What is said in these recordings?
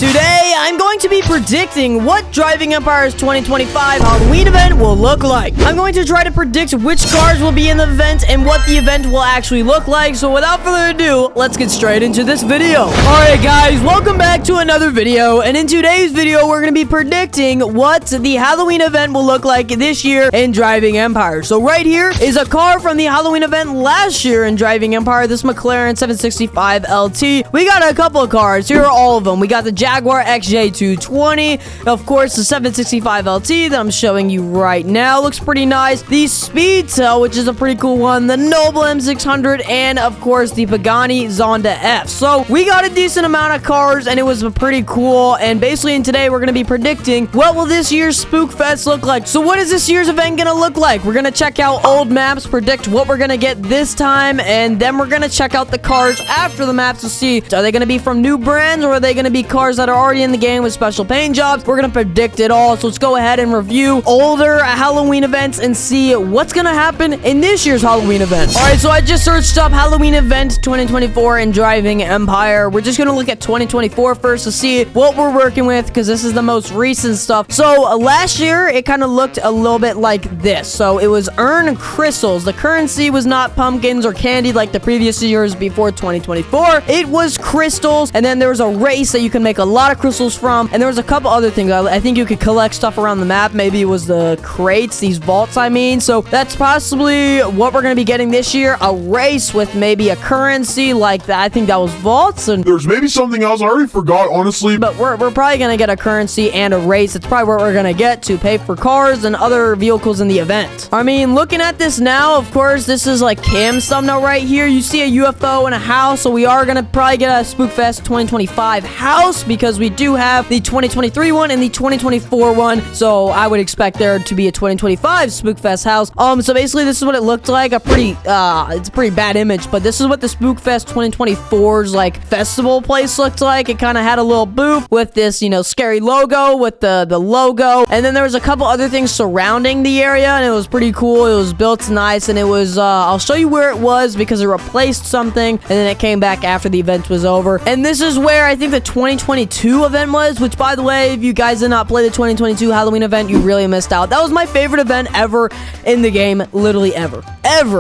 Today, I'm going to be predicting what Driving Empire's 2025 Halloween event will look like. I'm going to try to predict which cars will be in the event and what the event will actually look like. So without further ado, let's get straight into this video. Alright guys, welcome back to another video. And in today's video, we're going to be predicting what the Halloween event will look like this year in Driving Empire. So right here is a car from the Halloween event last year in Driving Empire, this McLaren 765 LT. We got a couple of cars. Here are all of them. We got the Jaguar XJ220, of course, the 765 LT that I'm showing you right now. Looks pretty nice. The Speedtail, which is a pretty cool one. The Noble M600, and of course, the Pagani Zonda F. So we got a decent amount of cars, and it was pretty cool. And basically, today, we're going to be predicting what will this year's Spookfest look like. So what is this year's event going to look like? We're going to check out old maps, predict what we're going to get this time, and then we're going to check out the cars after the maps to see, are they going to be from new brands, or are they going to be cars that are already in the game with special paint jobs? We're going to predict it all. So let's go ahead and review older Halloween events and see what's going to happen in this year's Halloween event. All right, so I just searched up Halloween event 2024 in Driving Empire. We're just going to look at 2024 first to see what we're working with, because this is the most recent stuff. So last year, it kind of looked a little bit like this. So it was earn crystals. The currency was not pumpkins or candy like the previous years before 2024. It was crystals, and then there was a race that you can make a lot of crystals from, and there was a couple other things. I think you could collect stuff around the map. Maybe it was the crates, these vaults, I mean. So that's possibly what we're going to be getting this year, a race with maybe a currency like that. I think that was vaults, and there's maybe something else. I already forgot, honestly. But we're probably going to get a currency and a race. It's probably what we're going to get to pay for cars and other vehicles in the event. I mean, looking at this now, of course, this is like Cam's thumbnail right here. You see a UFO and a house, so we are going to probably get a Spookfest 2025 house, because we do have the 2023 one and the 2024 one. So I would expect there to be a 2025 Spookfest house. So basically this is what it looked like. It's a pretty bad image, but this is what the Spookfest 2024's like festival place looked like. It kind of had a little booth with this, you know, scary logo with the logo, and then there was a couple other things surrounding the area, and it was pretty cool. It was built nice, and it was I'll show you where it was, because it replaced something, and then it came back after the event was over. And this is where I think the 2022 event was, which, by the way, if you guys did not play the 2022 Halloween event, you really missed out. That was my favorite event ever in the game, literally ever,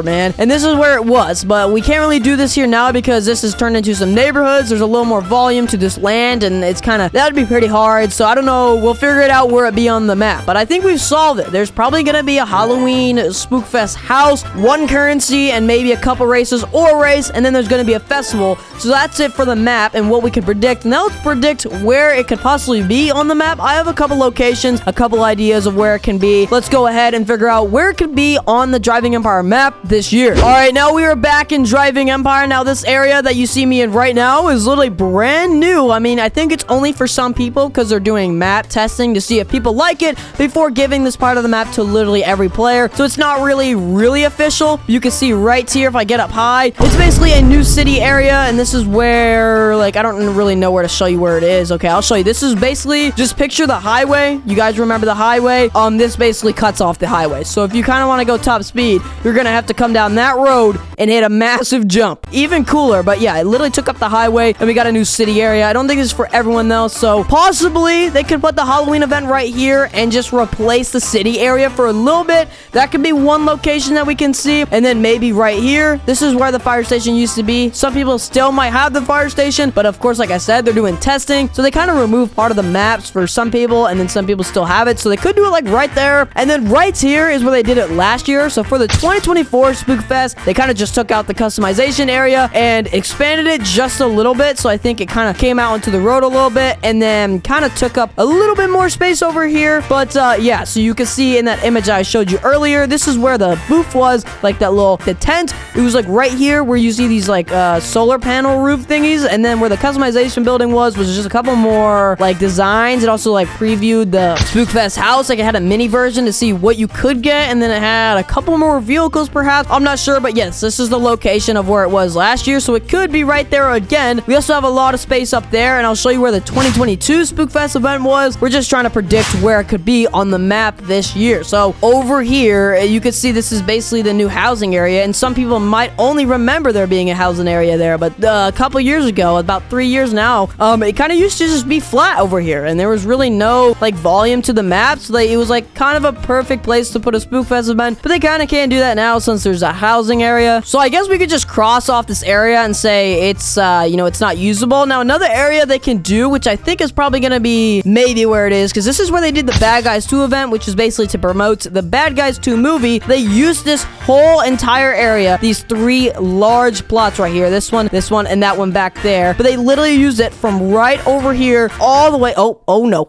man. And this is where it was, but we can't really do this here now because this is turned into some neighborhoods. There's a little more volume to this land, and it's kind of, that'd be pretty hard. So I don't know, we'll figure it out where it be on the map, but I think we've solved it. There's probably gonna be a Halloween Spookfest house, one currency, and maybe a couple races or a race, and then there's gonna be a festival. So that's it for the map and what we could predict. Now let's predict where it could possibly be on the map. I have a couple locations, a couple ideas of where it can be. Let's go ahead and figure out where it could be on the Driving Empire map this year. All right, now we are back in Driving Empire. Now this area that you see me in right now is literally brand new. I mean, I think it's only for some people because they're doing map testing to see if people like it before giving this part of the map to literally every player. So it's not really official. You can see right here if I get up high, it's basically a new city area, and this is where, like, I don't really know where to show you where it is. Okay, I'll show you. This is basically, just picture the highway. You guys remember the highway? This basically cuts off the highway. So if you kind of want to go top speed, you're gonna have to come down that road and hit a massive jump. Even cooler, but yeah, it literally took up the highway, and we got a new city area. I don't think this is for everyone though, so possibly they could put the Halloween event right here and just replace the city area for a little bit. That could be one location that we can see, and then maybe right here, this is where the fire station used to be. Some people still might have the fire station, but of course, like I said, they're doing testing, so they kind of remove part of the maps for some people, and then some people still have it, so they could do it like right there. And then right here is where they did it last year. So for the 2024 Spookfest, they kind of just took out the customization area and expanded it just a little bit. So I think it kind of came out into the road a little bit, and then kind of took up a little bit more space over here. But yeah, so you can see in that image I showed you earlier, this is where the booth was, like that the tent. It was like right here where you see these like solar panel roof thingies, and then where the customization building was just a couple more like designs. It also like previewed the Spookfest house, like it had a mini version to see what you could get, and then it had a couple more vehicles perhaps. I'm not sure, but yes, this is the location of where it was last year, so it could be right there again. We also have a lot of space up there, and I'll show you where the 2022 Spookfest event was. We're just trying to predict where it could be on the map this year. So over here, you can see this is basically the new housing area, and some people might only remember there being a housing area there, but a couple years ago, about 3 years now, it kind of used to just be flat. flat over here, and there was really no, like, volume to the map, so it was, like, kind of a perfect place to put a Spookfest event, but they kind of can't do that now since there's a housing area. So I guess we could just cross off this area and say it's, you know, it's not usable. Now, another area they can do, which I think is probably going to be maybe where it is, because this is where they did the Bad Guys 2 event, which is basically to promote the Bad Guys 2 movie. They used this whole entire area, these 3 large plots right here, this one, and that one back there, but they literally used it from right over here all the way, oh no,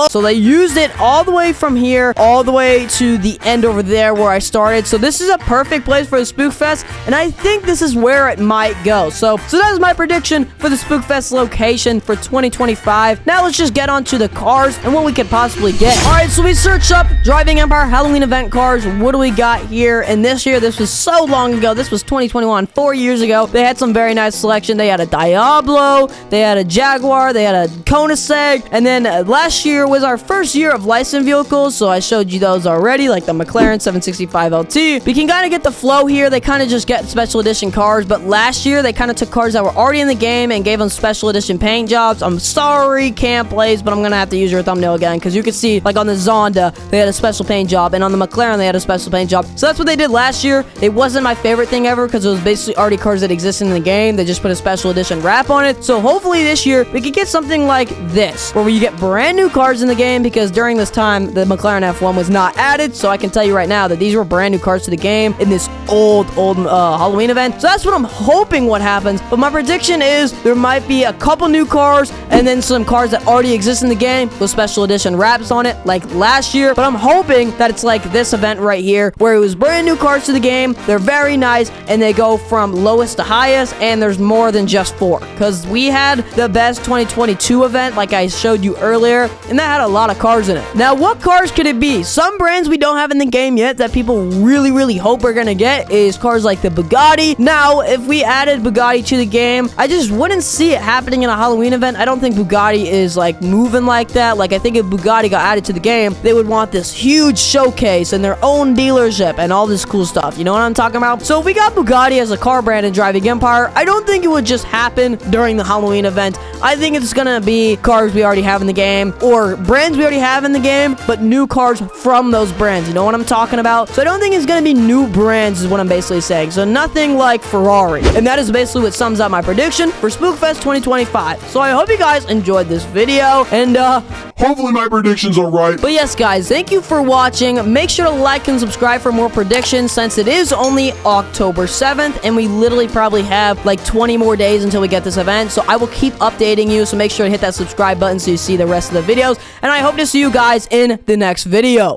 so they used it all the way from here all the way to the end over there where I started. So this is a perfect place for the Spookfest, and I think this is where it might go. So that is my prediction for the Spookfest location for 2025. Now let's just get on to the cars and what we could possibly get. All right, so we searched up Driving Empire Halloween event cars. What do we got here? And this year, this was so long ago. This was 2021, 4 years ago. They had some very nice selection. They had a Diablo, they had a Jaguar, they had a Koenigsegg, and then last year was our first year of licensed vehicles, so I showed you those already, like the McLaren 765 LT. We can kind of get the flow here. They kind of just get special edition cars, but last year they kind of took cars that were already in the game and gave them special edition paint jobs. I'm sorry, Camp Blaze, but I'm gonna have to use your thumbnail again, because you can see, like on the Zonda, they had a special paint job, and on the McLaren, they had a special paint job. So that's what they did last year. It wasn't my favorite thing ever, because it was basically already cars that existed in the game. They just put a special edition wrap on it. So hopefully this year, we could get something like this, where you get brand new cars in the game, because during this time, the McLaren F1 was not added. So I can tell you right now that these were brand new cars to the game in this old Halloween event. So that's what I'm hoping what happens. But my prediction is there might be a couple new cars and then some cars that already exist in the game with special edition wraps on it like last year. But I'm hoping that it's like this event right here, where it was brand new cars to the game. They're very nice, and they go from lowest to highest, and there's more than just 4, because we had the best 2022 event like I showed you earlier, and that had a lot of cars in it. Now, what cars could it be? Some brands we don't have in the game yet that people really hope we're gonna get is cars like the Bugatti. Now, if we added Bugatti to the game, I just wouldn't see it happening in a Halloween event. I don't think Bugatti is like moving like that. Like, I think if Bugatti got added to the game, they would want this huge showcase and their own dealership and all this cool stuff. You know what I'm talking about? So if we got Bugatti as a car brand in Driving Empire, I don't think it would just happen during the Halloween event. I think it's gonna be cars we already have in the game, or brands we already have in the game, but new cars from those brands. You know what I'm talking about? So I don't think it's gonna be new brands is what I'm basically saying. So nothing like Ferrari. And that is basically what sums up my prediction for Spookfest 2025. So I hope you guys enjoyed this video, and hopefully my predictions are right. But yes, guys, thank you for watching. Make sure to like and subscribe for more predictions, since it is only October 7th, and we literally probably have like 20 more days until we get this event. So I will keep updating you, so make sure to hit that subscribe button so you see the rest of the videos, and I hope to see you guys in the next video.